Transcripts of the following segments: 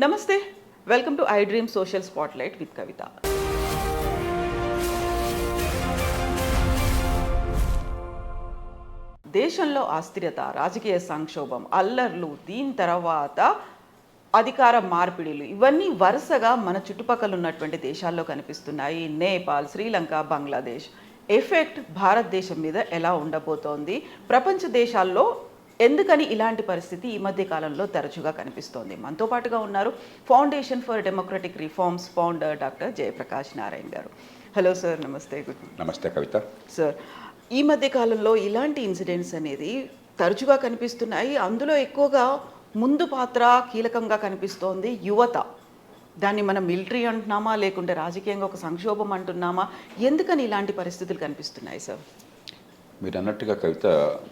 నమస్తే, welcome to I dream social spotlight with Kavitha. దేశంలో అస్థిరత, రాజకీయ సంక్షోభం, అల్లర్లు, దీని తర్వాత అధికార మార్పిడిలు ఇవన్నీ వరుసగా మన చుట్టుపక్కల ఉన్నటువంటి దేశాల్లో కనిపిస్తున్నాయి. నేపాల్, శ్రీలంక, బంగ్లాదేశ్. ఎఫెక్ట్ భారతదేశం మీద ఎలా ఉండబోతోంది? ప్రపంచ దేశాల్లో ఎందుకని ఇలాంటి పరిస్థితి ఈ మధ్య కాలంలో తరచుగా కనిపిస్తోంది? మనతో పాటుగా ఉన్నారు foundation for democratic reforms founder doctor Jayaprakash Narayan గారు. హలో సార్, నమస్తే. గుడ్ నమస్తే కవిత. సార్, ఈ మధ్య కాలంలో ఇలాంటి ఇన్సిడెంట్స్ అనేది తరచుగా కనిపిస్తున్నాయి. అందులో ఎక్కువగా ముందు పాత్ర కీలకంగా కనిపిస్తోంది యువత. దాన్ని మనం మిలిటరీ అంటున్నామా, లేకుంటే రాజకీయంగా ఒక సంక్షోభం అంటున్నామా? ఎందుకని ఇలాంటి పరిస్థితులు కనిపిస్తున్నాయి సార్? మీరు అన్నట్టుగా కవిత,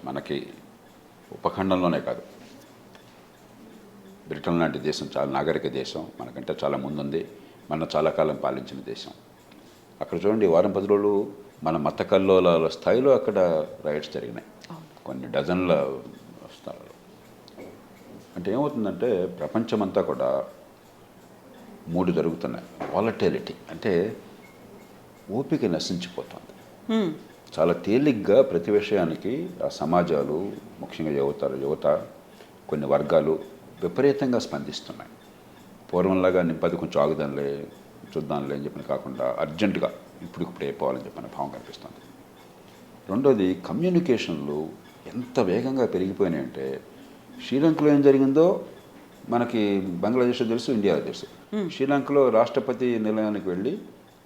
మనకి ఉపఖండంలోనే కాదు, బ్రిటన్ లాంటి దేశం చాలా నాగరిక దేశం, మనకంటే చాలా ముందుంది, మన చాలా కాలం పాలించిన దేశం. అక్కడ చూడండి, వారం 10 రోజులు మన మత కల్లోలాల స్థాయిలో అక్కడ రైట్స్ జరిగినాయి, కొన్ని డజన్ల స్థలాలు. అంటే ఏమవుతుందంటే ప్రపంచమంతా కూడా 3 జరుగుతున్నాయి. వాలటిలిటీ అంటే ఓపిక నశించిపోతుంది. చాలా తేలిగ్గా ప్రతి విషయానికి ఆ సమాజాలు, ముఖ్యంగా యువత కొన్ని వర్గాలు విపరీతంగా స్పందిస్తున్నాయి. పూర్వంలాగా నింపది కొంచెం ఆగుదాంలే, చూద్దాంలే అని చెప్పిన కాకుండా అర్జెంటుగా ఇప్పుడు అయిపోవాలని చెప్పిన భావం కనిపిస్తుంది. రెండోది, కమ్యూనికేషన్లు ఎంత వేగంగా పెరిగిపోయినాయంటే, శ్రీలంకలో ఏం జరిగిందో మనకి బంగ్లాదేశ్లో తెలుసు, ఇండియాలో తెలుసు. శ్రీలంకలో రాష్ట్రపతి నిలయానికి వెళ్ళి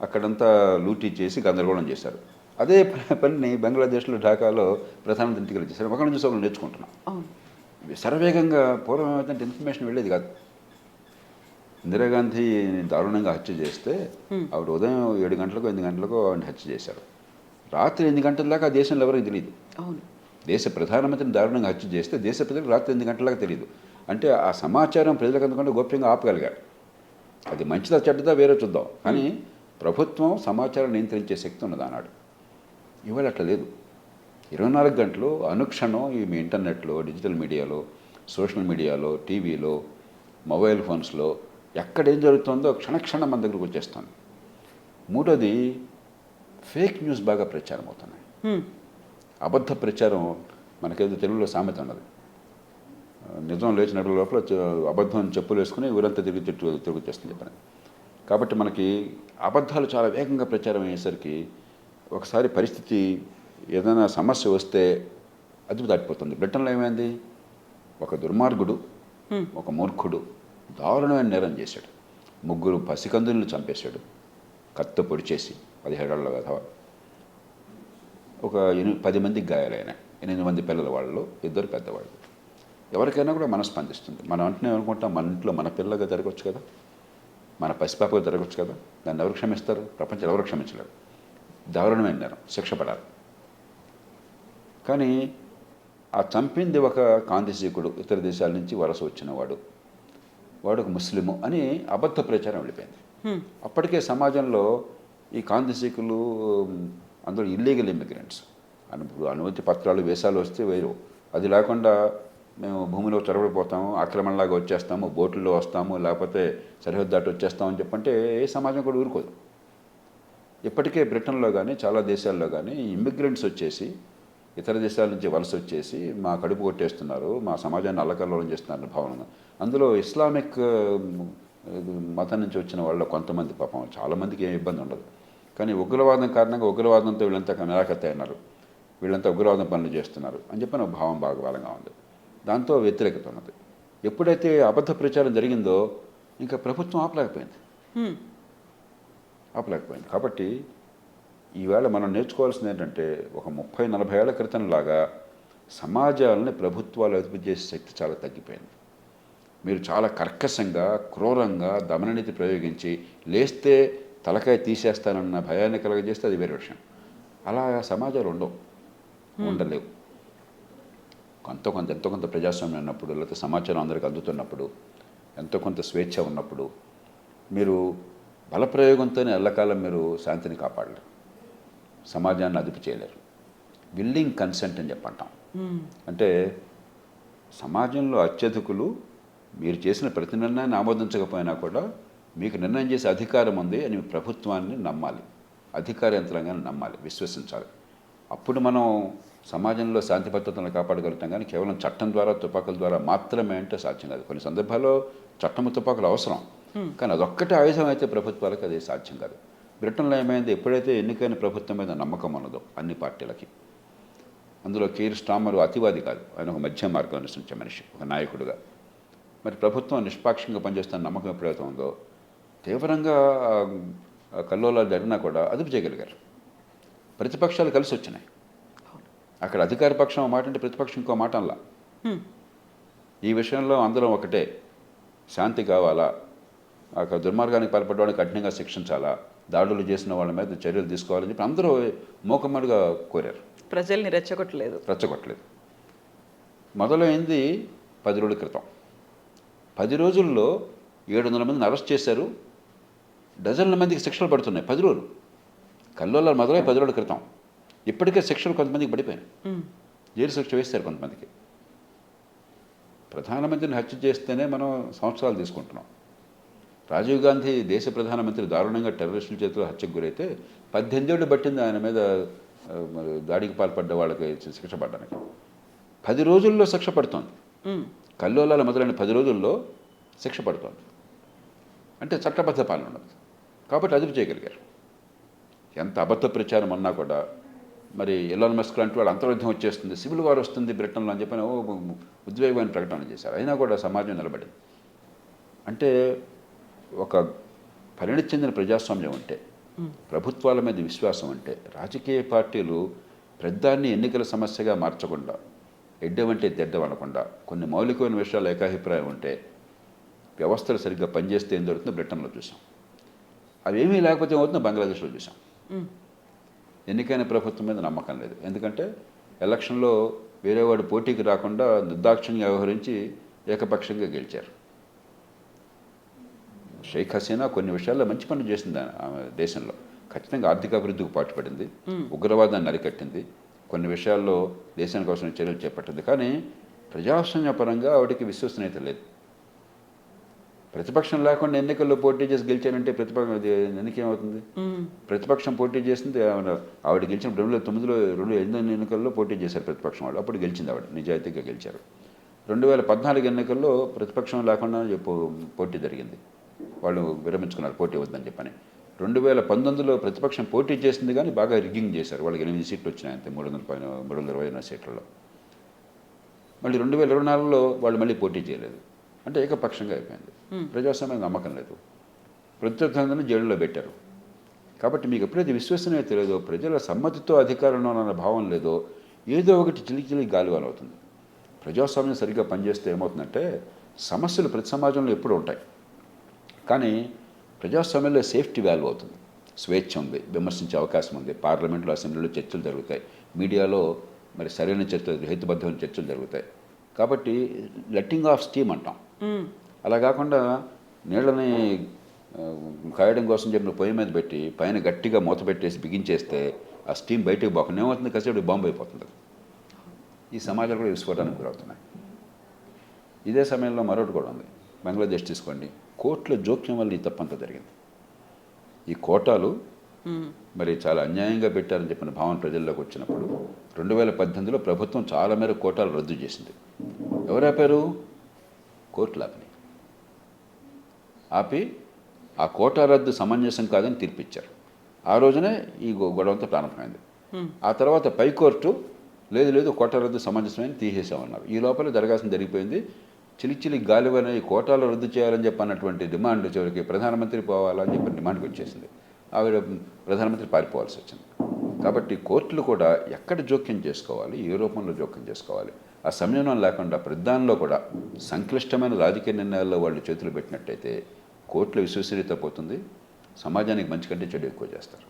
అక్కడంతా లూటీ చేసి గందరగోళం చేశారు. అదే పనిని బంగ్లాదేశ్లో ఢాకాలో ప్రధానమంత్రి ఇంటికి వెళ్ళి చేశారు. ఒకరి నుంచి ఒకరు నేర్చుకుంటున్నాం. శరవేగంగా పూర్వం ఏమైతే ఇన్ఫర్మేషన్ వెళ్ళేది కాదు. ఇందిరాగాంధీ దారుణంగా హత్య చేస్తే ఆవిడ ఉదయం 7 గంటలకు 8 గంటలకు ఆవిడ హత్య చేశారు. రాత్రి 8 గంటల దాకా ఆ దేశంలో ఎవరికి తెలియదు. దేశ ప్రధానమంత్రిని దారుణంగా హత్య చేస్తే దేశ ప్రజలకు రాత్రి 8 గంటల దాకా తెలియదు. అంటే ఆ సమాచారం ప్రజలకు అందుకంటే గోప్యంగా ఆపగలిగారు. అది మంచిదా చెడ్డదా వేరే చూద్దాం, కానీ ప్రభుత్వం సమాచారం నియంత్రించే శక్తి ఉన్నది ఆనాడు. ఇవాళ అట్లా లేదు. 24 గంటలు అనుక్షణం ఈ ఇంటర్నెట్లో, డిజిటల్ మీడియాలో, సోషల్ మీడియాలో, టీవీలో, మొబైల్ ఫోన్స్లో ఎక్కడేం జరుగుతుందో క్షణక్షణం మన దగ్గరకు వచ్చేస్తుంది. మూడోది, ఫేక్ న్యూస్ బాగా ప్రచారం అవుతున్నాయి. అబద్ధ ప్రచారం. మనకేదో తెలుగులో సామెత ఉన్నది, నిజం లేచిన లోపల అబద్ధం చెప్పులు వేసుకుని ఊరంతా తిరుగుచేస్తుంది చెప్పని. కాబట్టి మనకి అబద్ధాలు చాలా వేగంగా ప్రచారం అయ్యేసరికి ఒకసారి పరిస్థితి, ఏదైనా సమస్య వస్తే అదుపు దాటిపోతుంది. బ్రిటన్లో ఏమైంది, ఒక దుర్మార్గుడు, ఒక మూర్ఖుడు దారుణమైన నేరం చేశాడు. 3 పసికందులను చంపేశాడు, కత్తితో పొడిచేసి 17 ఏళ్ల కథ. ఒక 10 మందికి గాయాలైనాయి. 8 మంది పిల్లల వాళ్ళు, 2 పెద్దవాళ్ళు. ఎవరికైనా కూడా మనం స్పందిస్తుంది. మనం అంటనే అనుకుంటాం, మన ఇంట్లో మన పిల్లగా జరగవచ్చు కదా, మన పసిపాపగా జరగవచ్చు కదా, దాన్ని ఎవరు క్షమిస్తారు? ప్రపంచంలో ఎవరు క్షమించలేరు. దారుణమైన నేరం, శిక్ష పడాలి. కానీ ఆ చంపింది ఒక కాంతిశీకుడు, ఇతర దేశాల నుంచి వలస వచ్చినవాడు, వాడు ఒక ముస్లిము అని అబద్ధ ప్రచారం వెళ్ళిపోయింది. అప్పటికే సమాజంలో ఈ కాంతిశీకులు అందులో ఇల్లీగల్ ఇమిగ్రెంట్స్, అనుమతి పత్రాలు వీసాలు వస్తే వేరు, అది లేకుండా మేము భూమిలో చొరబడిపోతాము, ఆక్రమణలాగా వచ్చేస్తాము, బోట్లలో వస్తాము, లేకపోతే సరిహద్దు దాటి వచ్చేస్తామని చెప్పంటే ఏ సమాజం కూడా ఊరుకోదు. ఇప్పటికే బ్రిటన్లో కానీ చాలా దేశాల్లో కానీ ఇమిగ్రెంట్స్ వచ్చేసి, ఇతర దేశాల నుంచి వలస వచ్చేసి మా కడుపు కొట్టేస్తున్నారు, మా సమాజాన్ని అల్లకల్లోలం చేస్తున్నారు భావన. అందులో ఇస్లామిక్ మతం నుంచి వచ్చిన వాళ్ళు కొంతమంది, పాపం చాలామందికి ఏం ఇబ్బంది ఉండదు, కానీ ఉగ్రవాదం కారణంగా ఉగ్రవాదంతో వీళ్ళంతా నిరాకత్త అయినారు, వీళ్ళంతా ఉగ్రవాదం పనులు చేస్తున్నారు అని చెప్పి నా భావం బాగా బలంగా ఉంది. దాంతో వ్యతిరేకత ఉన్నది. ఎప్పుడైతే అబద్ధ ప్రచారం జరిగిందో ఇంకా ప్రభుత్వం ఆపలేకపోయింది. కాబట్టి ఈవేళ మనం నేర్చుకోవాల్సింది ఏంటంటే, ఒక 30-40 ఏళ్ల క్రితంలాగా సమాజాలని ప్రభుత్వాలు అదుపు చేసే శక్తి చాలా తగ్గిపోయింది. మీరు చాలా కర్కశంగా, క్రూరంగా దమననీతి ప్రయోగించి లేస్తే తలకాయ తీసేస్తానన్న భయాన్ని కలగజేస్తే అది వేరే విషయం. అలా సమాజాలు ఉండలేవు. ఎంతో కొంత ప్రజాస్వామ్యం ఉన్నప్పుడు, లేకపోతే సమాచారం అందరికి అందుతున్నప్పుడు, ఎంతో కొంత స్వేచ్ఛ ఉన్నప్పుడు మీరు బలప్రయోగంతోనే ఎల్లకాలం మీరు శాంతిని కాపాడలేరు, సమాజాన్ని అదుపు చేయలేరు. విల్లింగ్ కన్సెంట్ అని చెప్పంటాం. అంటే సమాజంలో అత్యధికులు మీరు చేసిన ప్రతి నిర్ణయాన్ని ఆమోదించకపోయినా కూడా మీకు నిర్ణయం చేసే అధికారం ఉంది అని ప్రభుత్వాన్ని నమ్మాలి, అధికార యంత్రాంగాన్ని నమ్మాలి, విశ్వసించాలి. అప్పుడు మనం సమాజంలో శాంతి భద్రతలను కాపాడగలుగుతాం. కానీ కేవలం చట్టం ద్వారా, తుపాకుల ద్వారా మాత్రమే అంటే సాధ్యం కాదు. కొన్ని సందర్భాల్లో చట్టము తుపాకులు అవసరం, కానీ అదొక్కటే ఆయుధం అయితే ప్రభుత్వాలకు అది సాధ్యం కాదు. బ్రిటన్లో ఏమైంది, ఎప్పుడైతే ఎన్నికైన ప్రభుత్వం మీద నమ్మకం ఉన్నదో అన్ని పార్టీలకి, అందులో కీర్ స్టామర్ అతివాది కాదు, ఆయన ఒక మధ్య మార్గం అనుసరించే మనిషి, ఒక నాయకుడుగా. మరి ప్రభుత్వం నిష్పాక్షంగా పనిచేస్తున్న నమ్మకం ఎప్పుడైతే ఉందో తీవ్రంగా కల్లోలాలు జరిగినా కూడా అదుపు చేయగలిగారు. ప్రతిపక్షాలు కలిసి వచ్చినాయి. అక్కడ అధికార పక్షం ఒక మాట అంటే ప్రతిపక్షం ఇంకో మాట అనలా. ఈ విషయంలో అందరం ఒకటే, శాంతి కావాలా, అక్కడ దుర్మార్గానికి పాల్పడడానికి కఠినంగా శిక్షించాలా, దాడులు చేసిన వాళ్ళ మీద చర్యలు తీసుకోవాలని చెప్పి అందరూ మూకమ్మడిగా కోరారు. ప్రజల్ని రెచ్చగొట్టలేదు. మొదలైంది 10 రోజుల క్రితం. 10 రోజుల్లో 700 మందిని అరెస్ట్ చేశారు, డజన్ల మందికి శిక్షలు పడుతున్నాయి. 10 రోజులు కల్లోలాలు మొదలై 10 రోజుల క్రితం. ఇప్పటికే శిక్షలు కొంతమందికి పడిపోయినాయి, జైలు శిక్ష వేస్తారు కొంతమందికి. ప్రధానమంత్రిని హత్య చేస్తేనే మనం సంవత్సరాలు తీసుకుంటున్నాం. రాజీవ్ గాంధీ దేశ ప్రధానమంత్రి దారుణంగా టెర్రరిస్టుల చేతిలో హత్యకు గురైతే 18 ఏళ్ళు పట్టింది ఆయన మీద దాడికి పాల్పడ్డ వాళ్ళకి శిక్ష పడడానికి. 10 రోజుల్లో శిక్ష పడుతోంది. కల్లోలాల మొదలైన 10 రోజుల్లో శిక్ష పడుతోంది. అంటే చట్టబద్ధ పాలన ఉన్నది కాబట్టి అదుపు చేయగలిగారు. ఎంత అబద్ధ ప్రచారం అన్నా కూడా మరి ఎలాన్ మస్క్ లాంటి వాళ్ళు అంతర్యుద్ధం వచ్చేస్తుంది, సివిల్ వార్ వస్తుంది బ్రిటన్లో అని చెప్పి ఉద్వేగమైన ప్రకటన చేశారు. అయినా కూడా సమాజం నిలబడింది. అంటే ఒక పరిణితి చెందిన ప్రజాస్వామ్యం అంటే, ప్రభుత్వాల మీద విశ్వాసం అంటే, రాజకీయ పార్టీలు ప్రధాన్ని ఎన్నికల సమస్యగా మార్చకుండా, ఎడ్డవంటే తెడ్డం అనకుండా కొన్ని మౌలికమైన విషయాలు ఏకాభిప్రాయం ఉంటే, వ్యవస్థలు సరిగ్గా పనిచేస్తే ఏం జరుగుతుందో బ్రిటన్లో చూసాం. అవేమీ లేకపోతే ఏమవుతుందో బంగ్లాదేశ్లో చూసాం. ఎన్నికైన ప్రభుత్వం మీద నమ్మకం లేదు. ఎందుకంటే ఎలక్షన్లో వేరేవాడు పోటీకి రాకుండా నిర్దాక్షిణ్యంగా వ్యవహరించి ఏకపక్షంగా గెలిచారు. షేక్ హసీనా కొన్ని విషయాల్లో మంచి పనులు చేసింది ఆమె దేశంలో. ఖచ్చితంగా ఆర్థిక అభివృద్ధికి పాటుపడింది, ఉగ్రవాదాన్ని అరికట్టింది, కొన్ని విషయాల్లో దేశం కోసం చర్యలు చేపట్టింది. కానీ ప్రజాస్వామ్యపరంగా ఆవిడకి విశ్వసనీయత లేదు. ప్రతిపక్షం లేకుండా ఎన్నికల్లో పోటీ చేసి గెలిచారంటే ఎన్నికేమవుతుంది? ప్రతిపక్షం పోటీ చేసింది, ఆవిడ గెలిచిన 2009 ఎన్నికల్లో పోటీ చేశారు ప్రతిపక్షం వాళ్ళు, అప్పుడు గెలిచింది ఆవిడ, నిజాయితీగా గెలిచారు. 2014 ఎన్నికల్లో ప్రతిపక్షం లేకుండా పోటీ జరిగింది, వాళ్ళు విరమించుకున్నారు, పోటీ వద్దని చెప్పని. 2019లో ప్రతిపక్షం పోటీ చేసింది కానీ బాగా రిగ్గింగ్ చేశారు, వాళ్ళకి 8 సీట్లు వచ్చినాయి అంతే, 320 సీట్లలో. మళ్ళీ 2024లో వాళ్ళు మళ్ళీ పోటీ చేయలేదు, అంటే ఏకపక్షంగా అయిపోయింది. ప్రజాస్వామ్యం నమ్మకం లేదు, ప్రత్యర్థులను జైలులో పెట్టారు. కాబట్టి మీకు ఎప్పుడైతే విశ్వసనీయత లేదో, ప్రజల సమ్మతితో అధికారంలో అన్న భావం లేదో, ఏదో ఒకటి చిలికి గాలివాలు అవుతుంది. ప్రజాస్వామ్యం సరిగ్గా పనిచేస్తే ఏమవుతుందంటే సమస్యలు ప్రతి సమాజంలో ఎప్పుడు ఉంటాయి, కానీ ప్రజాస్వామ్యంలో సేఫ్టీ వాల్యూ అవుతుంది. స్వేచ్ఛ ఉంది, విమర్శించే అవకాశం ఉంది, పార్లమెంట్లో అసెంబ్లీలో చర్చలు జరుగుతాయి, మీడియాలో మరి సరైన చర్చలు, హేతుబద్ధమైన చర్చలు జరుగుతాయి. కాబట్టి లెట్టింగ్ ఆఫ్ స్టీమ్ అంటాం. అలా కాకుండా నీళ్ళని కాయడం కోసం చెప్పిన పొయ్యి మీద పెట్టి పైన గట్టిగా మూత పెట్టేసి బిగించేస్తే ఆ స్టీమ్ బయటకు పోకుండా ఏమవుతుంది, కసేపు బాంబు అయిపోతుంది. ఈ సమాజాలు కూడా విస్ఫోటానికి గురవుతున్నాయి. ఇదే సమయంలో మరొకటి కూడా ఉంది. బంగ్లాదేశ్ తీసుకోండి, కోర్టుల జోక్యం వల్ల ఈ తప్పంతా జరిగింది. ఈ కోటాలు మరి చాలా అన్యాయంగా పెట్టారని చెప్పిన భావన ప్రజల్లోకి వచ్చినప్పుడు 2018లో ప్రభుత్వం చాలా మేర కోటాలు రద్దు చేసింది. ఎవరు ఆపారు? కోర్టులు ఆపి ఆ కోటా రద్దు సమంజసం కాదని తీర్పిచ్చారు. ఆ రోజునే ఈ గొడవంతా ప్రారంభమైంది. ఆ తర్వాత పైకోర్టు లేదు కోటా రద్దు సమంజసమని తీసేసామన్నారు. ఈ లోపల జరగాల్సిన జరిగిపోయింది. చిలిచిలి గాలివనే ఈ కోటాలు రద్దు చేయాలని చెప్పి అన్నటువంటి డిమాండ్ చివరికి ప్రధానమంత్రి పోవాలని చెప్పి డిమాండ్కి వచ్చేసింది. ఆవిడ ప్రధానమంత్రి పారిపోవాల్సి వచ్చింది. కాబట్టి కోర్టులు కూడా ఎక్కడ జోక్యం చేసుకోవాలి, ఏ రూపంలో జోక్యం చేసుకోవాలి, ఆ సంయమనం లేకుండా ప్రధానంలో కూడా సంక్లిష్టమైన రాజకీయ నిర్ణయాల్లో వాళ్ళు చేతులు పెట్టినట్టయితే కోర్టుల విశ్వసనీయత పోతుంది, సమాజానికి మంచి కంటే చెడు ఎక్కువ చేస్తారు.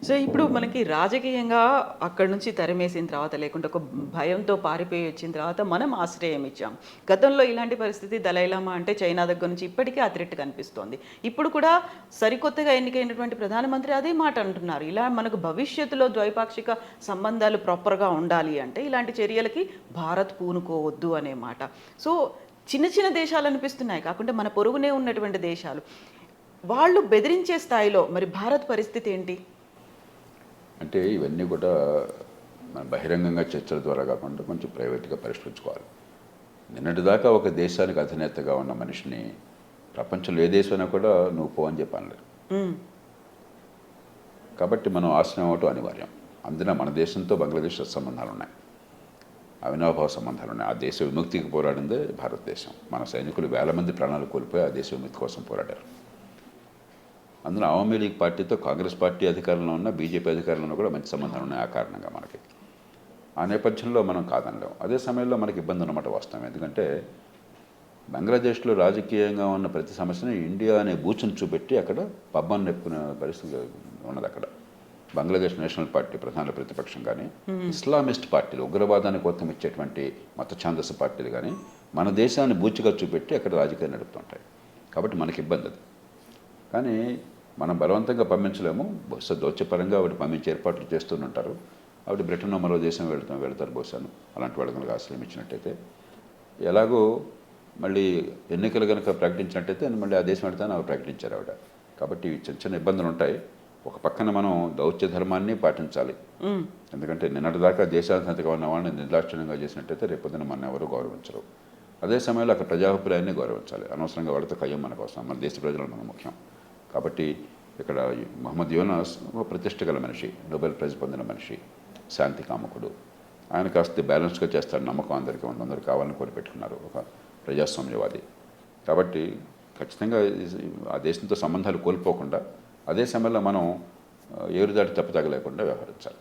సో ఇప్పుడు మనకి రాజకీయంగా అక్కడి నుంచి తరిమేసిన తర్వాత, లేకుంటే ఒక భయంతో పారిపోయి వచ్చిన తర్వాత మనం ఆశ్రయం ఇచ్చాం. గతంలో ఇలాంటి పరిస్థితి దలైలామా అంటే చైనా దగ్గర నుంచి ఇప్పటికీ ఆ థ్రెట్ కనిపిస్తోంది. ఇప్పుడు కూడా సరికొత్తగా ఎన్నికైనటువంటి ప్రధానమంత్రి అదే మాట అంటున్నారు. ఇలా మనకు భవిష్యత్తులో ద్వైపాక్షిక సంబంధాలు ప్రాపర్గా ఉండాలి అంటే ఇలాంటి చర్యలకి భారత్ పూనుకోవద్దు అనే మాట. సో చిన్న చిన్న దేశాలు అనిపిస్తున్నాయి, కాకుంటే మన పొరుగునే ఉన్నటువంటి దేశాలు వాళ్ళు బెదిరించే స్థాయిలో మరి భారత్ పరిస్థితి ఏంటి? అంటే ఇవన్నీ కూడా మన బహిరంగంగా చర్చల ద్వారా కాకుండా కొంచెం ప్రైవేట్గా పరిష్కరించుకోవాలి. నిన్నటిదాకా ఒక దేశానికి అధినేతగా ఉన్న మనిషిని ప్రపంచంలో ఏ దేశమైనా కూడా నువ్వు పో అని చెప్పనలేదు. కాబట్టి మనం ఆశ్రయం అవటం అనివార్యం. అందున మన దేశంతో బంగ్లాదేశ్ సంబంధాలు ఉన్నాయి, అవినాభావ సంబంధాలు ఉన్నాయి. ఆ దేశ విముక్తికి పోరాడిందే భారతదేశం. మన సైనికులు వేల మంది ప్రాణాలు కోల్పోయి ఆ దేశ విముక్తి కోసం పోరాడారు. అందులో అవామీ లీగ్ పార్టీతో కాంగ్రెస్ పార్టీ అధికారంలో ఉన్న, బీజేపీ అధికారంలో ఉన్న కూడా మంచి సంబంధాలు ఉన్నాయి. ఆ కారణంగా మనకి ఆ నేపథ్యంలో మనం కాదనలేం. అదే సమయంలో మనకి ఇబ్బంది ఉన్నమాట వాస్తవం. ఎందుకంటే బంగ్లాదేశ్లో రాజకీయంగా ఉన్న ప్రతి సమస్యని ఇండియా అనే బూచును చూపెట్టి అక్కడ పబ్బాన్ని నెప్పుకునే పరిస్థితి ఉన్నది. అక్కడ బంగ్లాదేశ్ నేషనల్ పార్టీ ప్రధాన ప్రతిపక్షం కానీ, ఇస్లామిస్ట్ పార్టీలు ఉగ్రవాదానికి కోతం ఇచ్చేటువంటి మత ఛాందస పార్టీలు కానీ మన దేశాన్ని బూచిగా చూపెట్టి అక్కడ రాజకీయాలు నడుపుతుంటాయి. కాబట్టి మనకి ఇబ్బంది అది. కానీ మనం బలవంతంగా పంపించలేము. బహుశా దౌత్యపరంగా ఆవిడ పంపించే ఏర్పాట్లు చేస్తూనే ఆవిడ బ్రిటన్ మరో దేశం వెళ్తారు బహుశాను. అలాంటి వాళ్ళ కనుక ఆశ్రయం ఇచ్చినట్టయితే, ఎలాగో మళ్ళీ ఎన్నికలు కనుక ప్రకటించినట్టయితే మళ్ళీ ఆ దేశం వెళ్తాను ఆవిడ ప్రకటించారు ఆవిడ. కాబట్టి చిన్న చిన్న ఇబ్బందులు ఉంటాయి. ఒక పక్కన మనం దౌత్య ధర్మాన్ని పాటించాలి. ఎందుకంటే నిన్నటిదాకా దేశాధినేతగా ఉన్న వాళ్ళని నిర్దాక్షిణ్యంగా చేసినట్టయితే రేపొద్దున మన ఎవరు గౌరవించరు. అదే సమయంలో అక్కడ ప్రజాభిప్రాయాన్ని గౌరవించాలి. అనవసరంగా వాళ్ళతో కయ్యం మన కోసం, మన దేశ ప్రజలు మన ముఖ్యం. కాబట్టి ఇక్కడ మహమ్మద్ యూనస్ ఒక ప్రతిష్ట గల మనిషి, నోబెల్ ప్రైజ్ పొందిన మనిషి, శాంతి కాముకుడు. ఆయన కాస్త బ్యాలెన్స్గా చేస్తాడు, నమ్మకం అందరికీ ఉంది, అందరూ కావాలని కోరిపెట్టుకున్నారు, ఒక ప్రజాస్వామ్యవాది. కాబట్టి ఖచ్చితంగా ఆ దేశంతో సంబంధాలు కోల్పోకుండా అదే సమయంలో మనం ఏరుదాటి తప్పుతగలేకుండా వ్యవహరించాలి.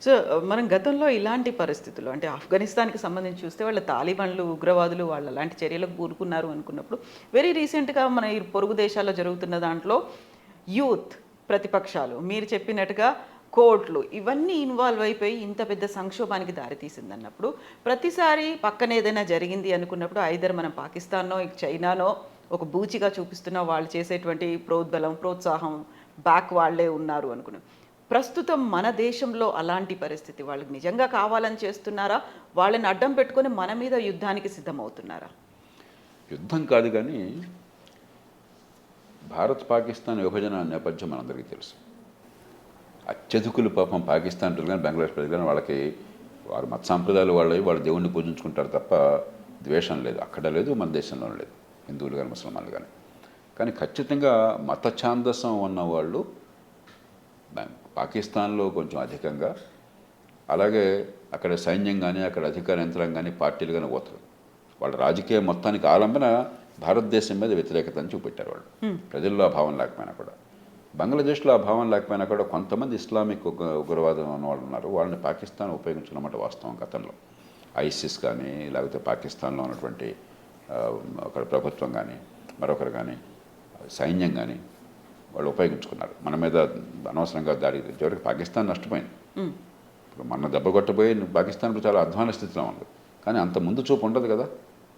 సో మనం గతంలో ఇలాంటి పరిస్థితులు అంటే ఆఫ్ఘనిస్తాన్కి సంబంధించి చూస్తే వాళ్ళ తాలిబాన్లు, ఉగ్రవాదులు వాళ్ళు అలాంటి చర్యలకు కూరుకున్నారు అనుకున్నప్పుడు వెరీ రీసెంట్గా మన ఈ పొరుగు దేశాల్లో జరుగుతున్న దాంట్లో యూత్, ప్రతిపక్షాలు, మీరు చెప్పినట్టుగా కోర్టులు ఇవన్నీ ఇన్వాల్వ్ అయిపోయి ఇంత పెద్ద సంక్షోభానికి దారితీసింది అన్నప్పుడు ప్రతిసారి పక్కన ఏదైనా జరిగింది అనుకున్నప్పుడు ఐదర్ మనం పాకిస్తాన్నో చైనానో ఒక బూచిగా చూపిస్తున్న వాళ్ళు చేసేటువంటి ప్రోద్బలం, ప్రోత్సాహం బ్యాక్ వాళ్ళే ఉన్నారు అనుకున్నాం. ప్రస్తుతం మన దేశంలో అలాంటి పరిస్థితి వాళ్ళకి నిజంగా కావాలని చేస్తున్నారా? వాళ్ళని అడ్డం పెట్టుకొని మన మీద యుద్ధానికి సిద్ధమవుతున్నారా? యుద్ధం కాదు కానీ భారత్ పాకిస్తాన్ విభజన నేపథ్యం మనందరికీ తెలుసు. అత్యధికులు పాపం పాకిస్తాన్ ప్రజలు కానీ బంగ్లాదేశ్ ప్రజలు కానీ వాళ్ళకి వారు మత సాంప్రదాయాలు వాళ్ళు దేవుణ్ణి పూజించుకుంటారు తప్ప ద్వేషం లేదు. అక్కడ లేదు, మన దేశంలోనే లేదు, హిందువులు కానీ ముసల్మాన్లు కానీ. కానీ ఖచ్చితంగా మత ఛాందసం ఉన్నవాళ్ళు పాకిస్తాన్లో కొంచెం అధికంగా, అలాగే అక్కడ సైన్యం కానీ అక్కడ అధికార యంత్రాంగం కానీ పార్టీలు కానీ పోతారు. వాళ్ళ రాజకీయ మొత్తానికి ఆలంబన భారతదేశం మీద వ్యతిరేకతను చూపెట్టారు వాళ్ళు. ప్రజల్లో ఆ భావం లేకపోయినా కూడా, బంగ్లాదేశ్లో ఆ భావం లేకపోయినా కూడా కొంతమంది ఇస్లామిక్ ఉగ్రవాదం ఉన్న వాళ్ళు ఉన్నారు. వాళ్ళని పాకిస్తాన్ ఉపయోగించుకున్నమాట వాస్తవం. గతంలో ఐసిస్ కానీ లేకపోతే పాకిస్తాన్లో ఉన్నటువంటి ఒక ప్రభుత్వం కానీ మరొకరు కానీ సైన్యం కానీ వాళ్ళు ఉపయోగించుకున్నారు. మన మీద అనవసరంగా దాడి. చివరికి పాకిస్తాన్ నష్టపోయింది. ఇప్పుడు మన దెబ్బ కొట్టబోయి పాకిస్తాన్ చాలా అధ్వాన స్థితిలో ఉంది. కానీ అంత ముందు చూపు ఉండదు కదా.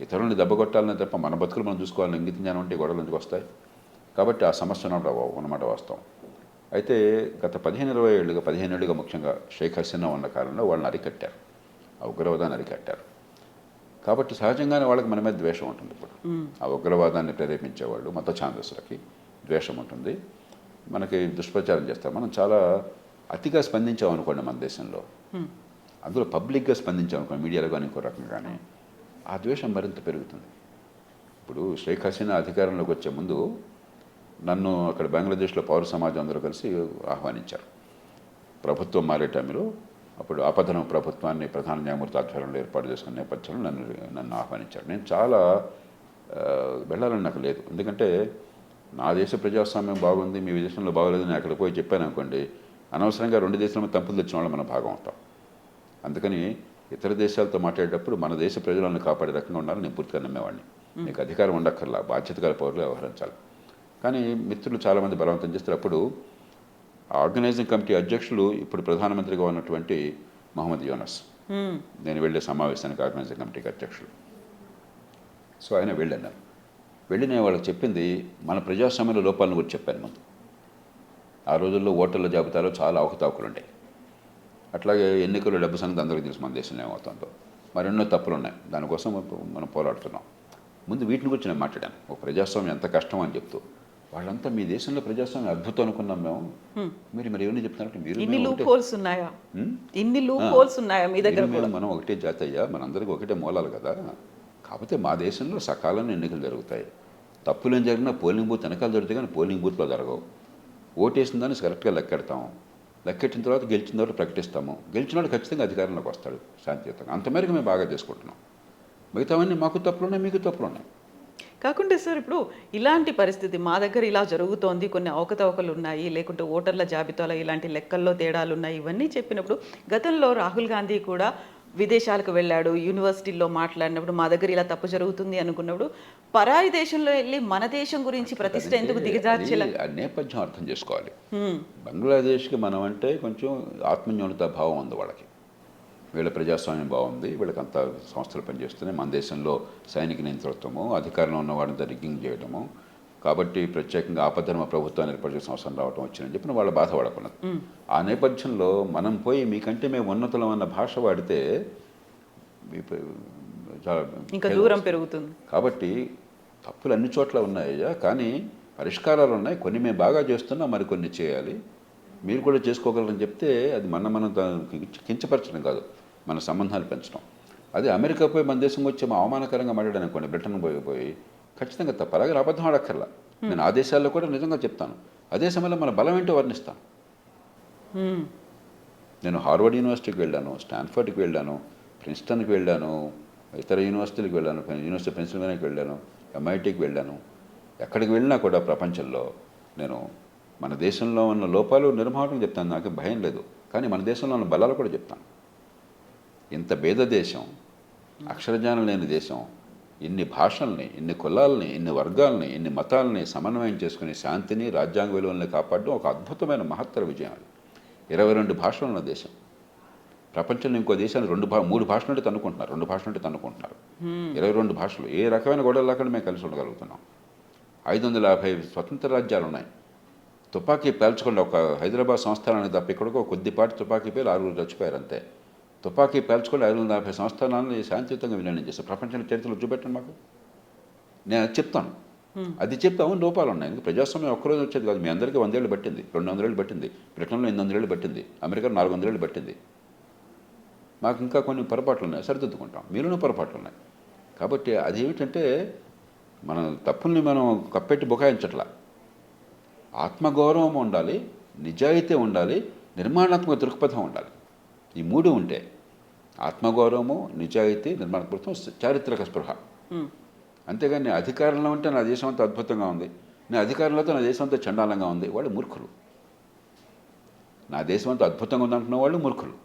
ఇతరులని దెబ్బ కొట్టాలనే తప్ప మన బతుకులు మనం చూసుకోవాలని ఇంగిత జ్ఞానం అంటే గొడవల నుంచి వస్తాయి. కాబట్టి ఆ సమస్య ఉన్నమాట వాస్తవం. అయితే గత 15 ఏళ్ళుగా ముఖ్యంగా షేక్ హసీనా ఉన్న కాలంలో వాళ్ళని అరికట్టారు, ఆ ఉగ్రవాదాన్ని అరికట్టారు. కాబట్టి సహజంగానే వాళ్ళకి మన మీద ద్వేషం ఉంటుంది. ఇప్పుడు ఆ ఉగ్రవాదాన్ని ప్రేరేపించేవాళ్ళు, మత ఛాందసులకి ద్వేషం ఉంటుంది, మనకి దుష్ప్రచారం చేస్తారు. మనం చాలా అతిగా స్పందించామనుకోండి మన దేశంలో, అందులో పబ్లిక్గా స్పందించామనుకోండి, మీడియాలో కానీ ఇంకో రకంగా కానీ, ఆ ద్వేషం మరింత పెరుగుతుంది. ఇప్పుడు షేక్ హసీనా అధికారంలోకి వచ్చే ముందు నన్ను అక్కడ బంగ్లాదేశ్లో పౌర సమాజం అందరూ కలిసి ఆహ్వానించారు. ప్రభుత్వం మారే టైంలో అప్పుడు ఆపధనం ప్రభుత్వాన్ని ప్రధాన న్యాయమూర్తి ఆధ్వర్యంలో ఏర్పాటు చేసుకున్న నేపథ్యంలో నన్ను ఆహ్వానించారు. నేను చాలా వెళ్ళాలని నాకు లేదు. ఎందుకంటే నా దేశ ప్రజాస్వామ్యం బాగుంది, మీ దేశంలో బాగోలేదు, నేను అక్కడ పోయి చెప్పాను అనుకోండి, అనవసరంగా రెండు దేశాల తప్పులు తెచ్చిన వాళ్ళు మనం భాగం అవుతాం. అందుకని ఇతర దేశాలతో మాట్లాడేటప్పుడు మన దేశ ప్రజలను కాపాడే రకంగా ఉండాలని నేను పూర్తిగా నమ్మేవాడిని. నీకు అధికారం ఉండక్కర్లా, బాధ్యత గల పౌరులు వ్యవహరించాలి. కానీ మిత్రులు చాలామంది బలవంతం చేస్తారు. అప్పుడు ఆర్గనైజింగ్ కమిటీ అధ్యక్షులు ఇప్పుడు ప్రధానమంత్రిగా ఉన్నటువంటి మహమ్మద్ యూనస్, నేను వెళ్ళే సమావేశానికి ఆర్గనైజింగ్ కమిటీకి అధ్యక్షులు. సో ఆయన వెళ్ళి నేను వాళ్ళకి చెప్పింది మన ప్రజాస్వామ్యంలో లోపాలను గురించి చెప్పాను ముందు. ఆ రోజుల్లో ఓటర్ల జాబితాలో చాలా అవకతవకలు ఉంటాయి. అట్లాగే ఎన్నికల్లో డబ్బు సంగతి అందరికీ తెలుసు మన దేశంలో ఏమవుతుందో. మరెన్నో తప్పులు ఉన్నాయి. దానికోసం మనం పోరాడుతున్నాం. ముందు వీటిని గురించి నేను మాట్లాడాను. ఒక ప్రజాస్వామ్యం ఎంత కష్టం అని చెప్తూ, వాళ్ళంతా మీ దేశంలో ప్రజాస్వామ్యం అద్భుతం అనుకున్నాం మేము, మరి ఏమని చెప్తున్నారంటే మీరు ఇన్ని మేము లూప్ ఒకటే. హోల్స్ ఉన్నాయా? ఇన్ని లూప్ హోల్స్ ఉన్నాయా మీ దగ్గర మీరు కూడా? మనం ఒకటే జాతి అయ్యా, మనందరికీ ఒకటే మూలాలు కదా. కాకపోతే మా దేశంలో సకాలంలో ఎన్నికలు జరుగుతాయి. తప్పులు ఏం జరిగినా పోలింగ్ బూత్ వెనకాల జరుగుతాయి, కానీ పోలింగ్ బూత్లో జరగవు. ఓటేసిన దాన్ని కరెక్ట్గా లెక్కెడతాము. లెక్కెట్టిన తర్వాత గెలిచిన తర్వాత ప్రకటిస్తాము. గెలిచిన వాడు ఖచ్చితంగా అధికారంలోకి వస్తాడు శాంతియుతంగా. అంతమేరకు మేము బాగా చేసుకుంటున్నాం. మిగతావన్నీ మాకు తప్పులు ఉన్నాయి, మీకు తప్పులు ఉన్నాయి. కాకుంటే సార్, ఇప్పుడు ఇలాంటి పరిస్థితి మా దగ్గర ఇలా జరుగుతోంది, కొన్ని అవకతవకలు ఉన్నాయి, లేకుంటే ఓటర్ల జాబితాలో ఇలాంటి లెక్కల్లో తేడాలు ఉన్నాయి, ఇవన్నీ చెప్పినప్పుడు గతంలో రాహుల్ గాంధీ కూడా విదేశాలకు వెళ్ళాడు, యూనివర్సిటీల్లో మాట్లాడినప్పుడు మా దగ్గర ఇలా తప్పు జరుగుతుంది అనుకున్నప్పుడు పరాయి దేశంలో వెళ్ళి మన దేశం గురించి ప్రతిష్ట ఎందుకు దిగజార్చేలా? ఆ నేపథ్యం అర్థం చేసుకోవాలి. బంగ్లాదేశ్కి మనం అంటే కొంచెం ఆత్మన్యూనత భావం ఉంది వాళ్ళకి. వీళ్ళ ప్రజాస్వామ్యం బాగుంది, వీళ్ళకి అంత సంస్థలు పనిచేస్తున్నాయి. మన దేశంలో సైనిక నియంతృత్వము, అధికారంలో ఉన్న వాడిని రిగ్గింగ్ చేయడము, కాబట్టి ప్రత్యేకంగా ఆపద్ధర్మ ప్రభుత్వాన్ని ఏర్పాటు చేసిన అవసరం రావడం వచ్చిందని చెప్పి వాళ్ళు బాధపడకున్నది. ఆ నేపథ్యంలో మనం పోయి మీకంటే మేము ఉన్నతులం అన్న భాష వాడితే ఇంకా దూరం పెరుగుతుంది. కాబట్టి తప్పులు అన్ని చోట్ల ఉన్నాయ్యా, కానీ పరిష్కారాలు ఉన్నాయి. కొన్ని మేము బాగా చేస్తున్నాం, మరి కొన్ని చేయాలి, మీరు కూడా చేసుకోగలరని చెప్తే అది మనం కించపరచడం కాదు, మన సంబంధాలు పెంచడం. అదే అమెరికా పోయి మన దేశం వచ్చి మా అవమానకరంగా మాట్లాడాను అనుకోండి, బ్రిటన్ పోయి ఖచ్చితంగా తప్ప. అలాగే అబద్ధం ఆడక్కర్లా. నేను ఆ దేశాల్లో కూడా నిజంగా చెప్తాను. అదే సమయంలో మన బలం ఏంటో వర్ణిస్తాను. నేను హార్వర్డ్ యూనివర్సిటీకి వెళ్ళాను, స్టాన్ఫర్డ్కి వెళ్ళాను, ప్రిన్స్టన్కి వెళ్ళాను, ఇతర యూనివర్సిటీలకు వెళ్ళాను, యూనివర్సిటీ పెన్సిల్వేనియాకి వెళ్ళాను, ఎంఐటీకి వెళ్ళాను. ఎక్కడికి వెళ్ళినా కూడా ప్రపంచంలో నేను మన దేశంలో ఉన్న లోపాలు నిర్మాణం చెప్తాను, నాకు భయం లేదు. కానీ మన దేశంలో ఉన్న బలాలు కూడా చెప్తాను. ఇంత భేద దేశం, అక్షరజ్ఞానం లేని దేశం, ఇన్ని భాషల్ని, ఇన్ని కులాలని, ఇన్ని వర్గాలని, ఇన్ని మతాలని సమన్వయం చేసుకుని శాంతిని, రాజ్యాంగ విలువల్ని కాపాడడం ఒక అద్భుతమైన మహత్తర విజయం. అది 22 భాషలు ఉన్న దేశం. ప్రపంచంలో ఇంకో దేశాన్ని 3 భాషలు అంటే తన్నుకుంటున్నారు, 2 భాషలు అంటే తన్నుకుంటున్నారు. 22 భాషలు, ఏ రకమైన గొడవలు లేకుండా మేము కలిసి ఉండగలుగుతున్నాం. 550 స్వతంత్ర రాజ్యాలు ఉన్నాయి. తుపాకీ పేల్చకుండా ఒక హైదరాబాద్ సంస్థానానికి తప్ప ఇక్కడికో కొద్దిపాటి తుపాకీ పేరు 6 చచ్చిపోయారు అంతే. తుపాకీ పేల్చుకొని 550 సంస్థానాలను శాంతియుతంగా విలీనం చేస్తారు. ప్రపంచంలో చరిత్రలో చూపెట్టండి మాకు. నేను అది చెప్తాను. అది చెప్తే అవును లోపాలు ఉన్నాయి. ఎందుకు ప్రజాస్వామ్యం ఒక్కరోజు వచ్చేది కాదు. మీ అందరికీ 100 ఏళ్ళు పట్టింది, 200 ఏళ్ళు పట్టింది, బ్రిటన్లో 800 ఏళ్ళు పట్టింది, అమెరికాలో 400 ఏళ్ళు పట్టింది. మాకు ఇంకా కొన్ని పొరపాట్లు ఉన్నాయి, సరిదిద్దుకుంటాం. మీలోనూ పొరపాట్లు ఉన్నాయి. కాబట్టి అదేమిటంటే మన తప్పుల్ని మనం కప్పెట్టి బుకాయించట్లా. ఆత్మగౌరవం ఉండాలి, నిజాయితీ ఉండాలి, నిర్మాణాత్మక దృక్పథం ఉండాలి. ఈ 3 ఉంటే ఆత్మగౌరవము, నిజాయితీ, నిర్మాణాత్మకత్వం, చారిత్రక స్పృహ. అంతేగాని నేను అధికారంలో ఉంటే నా దేశం అంతా అద్భుతంగా ఉంది, నేను అధికారంలో నా దేశం అంతా చండాలంగా ఉంది, వాళ్ళు మూర్ఖులు. నా దేశం అంతా అద్భుతంగా ఉందనుకున్న వాళ్ళు మూర్ఖులు,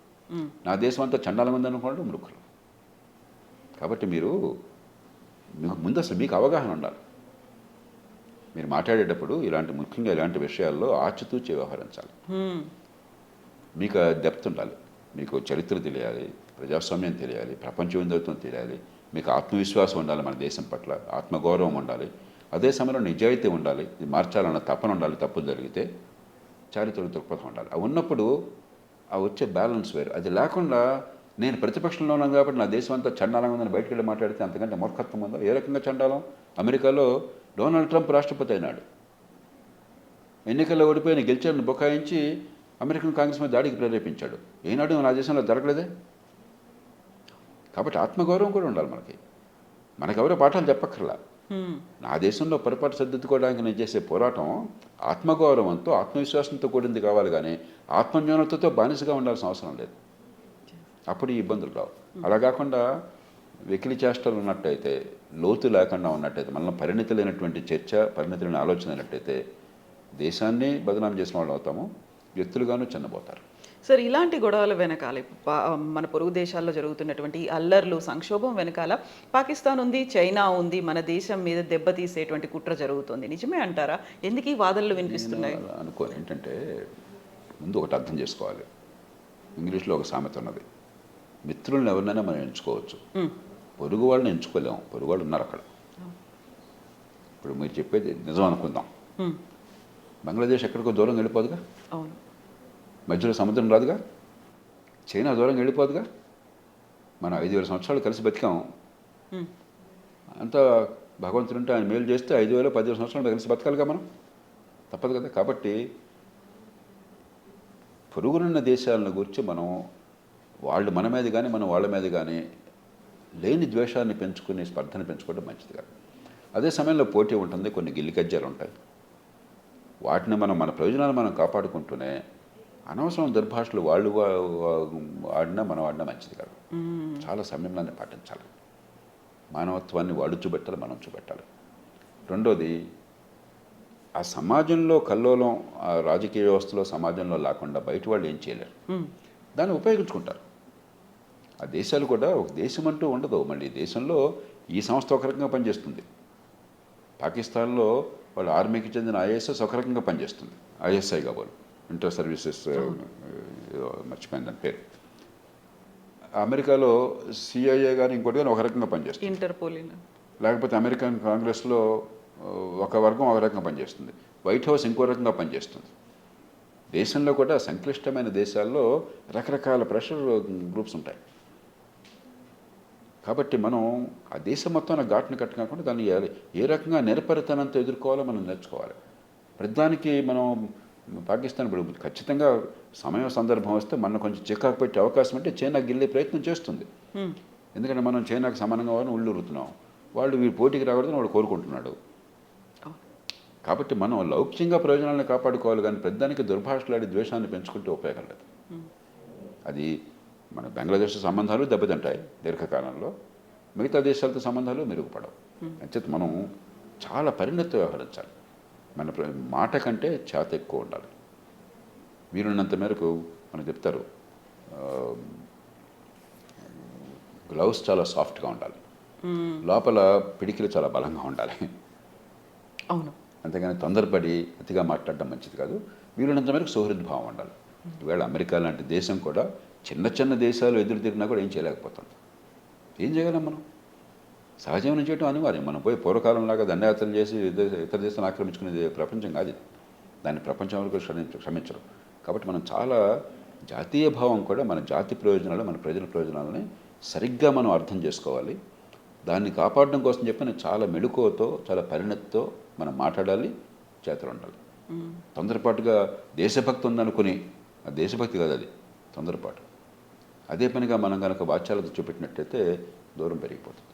నా దేశం అంతా చండాలంగా ఉందనుకున్న వాళ్ళు మూర్ఖులు. కాబట్టి మీకు ముందు అసలు మీకు అవగాహన ఉండాలి. మీరు మాట్లాడేటప్పుడు ముఖ్యంగా ఇలాంటి విషయాల్లో ఆచితూచి వ్యవహరించాలి. మీకు డెప్త్ ఉండాలి, మీకు చరిత్ర తెలియాలి, ప్రజాస్వామ్యం తెలియాలి, ప్రపంచ విందత్వం తెలియాలి, మీకు ఆత్మవిశ్వాసం ఉండాలి, మన దేశం పట్ల ఆత్మగౌరవం ఉండాలి, అదే సమయంలో నిజాయితీ ఉండాలి, ఇది మార్చాలన్న తపన ఉండాలి, తప్పులు జరిగితే చారిత్రక దృక్పథం ఉండాలి. అవి ఉన్నప్పుడు ఆ వచ్చే బ్యాలెన్స్ వేరు. అది లేకుండా నేను ప్రతిపక్షంలో ఉన్నాను కాబట్టి నా దేశం అంతా చండాలంగా ఉందని బయటకు వెళ్ళి మాట్లాడితే అంతకంటే మూర్ఖత్వం ఉందా? ఏ రకంగా చండాలం? అమెరికాలో డొనాల్డ్ ట్రంప్ రాష్ట్రపతి అయినాడు, ఎన్నికల్లో ఓడిపోయిన గెలిచారని బుకాయించి అమెరికన్ కాంగ్రెస్ మీద దాడికి ప్రేరేపించాడు. ఏనాడు నా దేశంలో జరగలేదే. కాబట్టి ఆత్మగౌరవం కూడా ఉండాలి మనకెవరో పాఠాలు చెప్పక్కర్లా. నా దేశంలో పొరపాటు సర్దిద్దుకోవడానికి నేను చేసే పోరాటం ఆత్మగౌరవంతో, ఆత్మవిశ్వాసంతో కూడింది కావాలి, కానీ ఆత్మన్యూనతతో బానిసగా ఉండాల్సిన అవసరం లేదు. అప్పుడు ఈ ఇబ్బందులు రావు. అలా కాకుండా వెకిలి చేష్టలు ఉన్నట్టయితే, లోతు లేకుండా ఉన్నట్టయితే, మనలో పరిణితి లేనటువంటి చర్చ, పరిణితి లేని ఆలోచన అయినట్టయితే దేశాన్ని బదనాం చేసిన వాళ్ళు అవుతాము, వ్యక్తులుగాను చిన్నబోతారు. సార్, ఇలాంటి గొడవల వెనకాల మన పొరుగు దేశాల్లో జరుగుతున్నటువంటి అల్లర్లు, సంక్షోభం వెనకాల పాకిస్తాన్ ఉంది, చైనా ఉంది, మన దేశం మీద దెబ్బతీసేటువంటి కుట్ర జరుగుతుంది. నిజమే అంటారా? ఎందుకు ఈ వాదనలు వినిపిస్తున్నాయి? అనుకోని ఏంటంటే ముందు ఒకటి అర్థం చేసుకోవాలి. ఇంగ్లీష్లో ఒక సామెత ఉన్నది, మిత్రులను ఎవరినైనా మనం ఎంచుకోవచ్చు, పొరుగు వాళ్ళని ఎంచుకోలేము. పొరుగు వాళ్ళు ఉన్నారు అక్కడ. ఇప్పుడు మీరు చెప్పేది నిజం అనుకుందాం. బంగ్లాదేశ్ ఎక్కడికో దూరం వెళ్ళిపోదుగా, మధ్యలో సముద్రం రాదుగా, చైనా దూరం వెళ్ళిపోదుగా. మనం 5,000 సంవత్సరాలు కలిసి బతికాం. అంతా భగవంతుడుంటే ఆయన మేలు చేస్తే 5,000 10,000 సంవత్సరాలు కలిసి బతకాలిగా మనం, తప్పదు కదా. కాబట్టి పొరుగునున్న దేశాలను గురించి మనం వాళ్ళు మన మీద కానీ మనం వాళ్ళ మీద కానీ లేని ద్వేషాన్ని పెంచుకుని స్పర్ధను పెంచుకోవడం మంచిది కాదు. అదే సమయంలో పోటీ ఉంటుంది, కొన్ని గిల్లికజ్జాలు ఉంటాయి. వాటిని మనం మన ప్రయోజనాలు మనం కాపాడుకుంటూనే అనవసరం దుర్భాషలు వాళ్ళు ఆడినా మనం ఆడినా మంచిది కాదు. చాలా సంయమనాన్ని పాటించాలి. మానవత్వాన్ని వాళ్ళు చూపెట్టాలి, మనం చూపెట్టాలి. రెండోది, ఆ సమాజంలో కల్లోలం, ఆ రాజకీయ వ్యవస్థలో సమాజంలో లేకుండా బయట వాళ్ళు ఏం చేయలేరు, దాన్ని ఉపయోగించుకుంటారు. ఆ దేశాలు కూడా ఒక దేశం అంటూ ఉండదు. మళ్ళీ దేశంలో ఈ సంస్థ ఒక రకంగా పనిచేస్తుంది, పాకిస్తాన్లో వాళ్ళ ఆర్మీకి చెందిన ఐఎస్ఎస్ ఒక రకంగా పనిచేస్తుంది, ఐఎస్ఐ కాబోలు, ఇంటర్ సర్వీసెస్, మర్చిపోయింది దాని పేరు. అమెరికాలో సిఐఏ కానీ ఇంకోటి కానీ ఒక రకంగా పనిచేస్తుంది, ఇంటర్పోల్. లేకపోతే అమెరికన్ కాంగ్రెస్లో ఒక వర్గం ఒక రకంగా పనిచేస్తుంది, వైట్ హౌస్ ఇంకో రకంగా పనిచేస్తుంది. దేశంలో కూడా సంక్లిష్టమైన దేశాల్లో రకరకాల ప్రెషర్ గ్రూప్స్ ఉంటాయి. కాబట్టి మనం ఆ దేశం మొత్తం ఘాటుని కట్టుకోకుండా దాన్ని ఏ రకంగా నిరపరితనంతో ఎదుర్కోవాలో మనం నేర్చుకోవాలి. ప్రతిదానికి మనం పాకిస్తాన్ ఇప్పుడు ఖచ్చితంగా సమయం సందర్భం వస్తే మనం కొంచెం చికాకు పెట్టే అవకాశం అంటే చైనా గిల్లే ప్రయత్నం చేస్తుంది. ఎందుకంటే మనం చైనాకు సమానంగా వాళ్ళని ఉళ్ళురుతున్నాం, వాళ్ళు వీరు పోటీకి రాకూడదని వాడు కోరుకుంటున్నాడు. కాబట్టి మనం లౌక్యంగా ప్రయోజనాలను కాపాడుకోవాలి, కానీ ప్రతిదానికి దుర్భాషలాడి ద్వేషాన్ని పెంచుకుంటే ఉపయోగం లేదు. అది మన బంగ్లాదేశ్ సంబంధాలు దెబ్బతింటాయి దీర్ఘకాలంలో, మిగతా దేశాలతో సంబంధాలు మెరుగుపడవు. అంచేత మనం చాలా పరిణతి వ్యవహరించాలి. మన మాట కంటే చేత ఎక్కువ ఉండాలి. వీరున్నంత మేరకు మనకు చెప్తారు, గ్లౌస్ చాలా సాఫ్ట్గా ఉండాలి, లోపల పిడికిలు చాలా బలంగా ఉండాలి. అవును. అంతేగాని తొందరపడి అతిగా మాట్లాడడం మంచిది కాదు. వీరున్నంత మేరకు సౌహృద్భావం ఉండాలి. ఈవేళ అమెరికా లాంటి దేశం కూడా చిన్న చిన్న దేశాలు ఎదురు తిరిగినా కూడా ఏం చేయలేకపోతుంది. ఏం చేయగలం మనం? సహజీవనం చేయడం అనివార్యం. మనం పోయి పూర్వకాలంలాగా దండయాత్రలు చేసి ఇతర దేశాలను ఆక్రమించుకునేది ప్రపంచం కాదు. దాన్ని ప్రపంచం వరకు క్షమించరు. కాబట్టి మనం చాలా జాతీయ భావం కూడా, మన జాతి ప్రయోజనాలు, మన ప్రజల ప్రయోజనాలని సరిగ్గా మనం అర్థం చేసుకోవాలి. దాన్ని కాపాడడం కోసం చెప్పిన చాలా మెళుకువతో, చాలా పరిణతితో మనం మాట్లాడాలి, చేతులు ఉండాలి. తొందరపాటుగా దేశభక్తి ఉందనుకుని, ఆ దేశభక్తి కాదు, అది తొందరపాటు. అదే పనిగా మనం కనుక వాచ్యాలతో చూపెట్టినట్టయితే దూరం పెరిగిపోతుంది.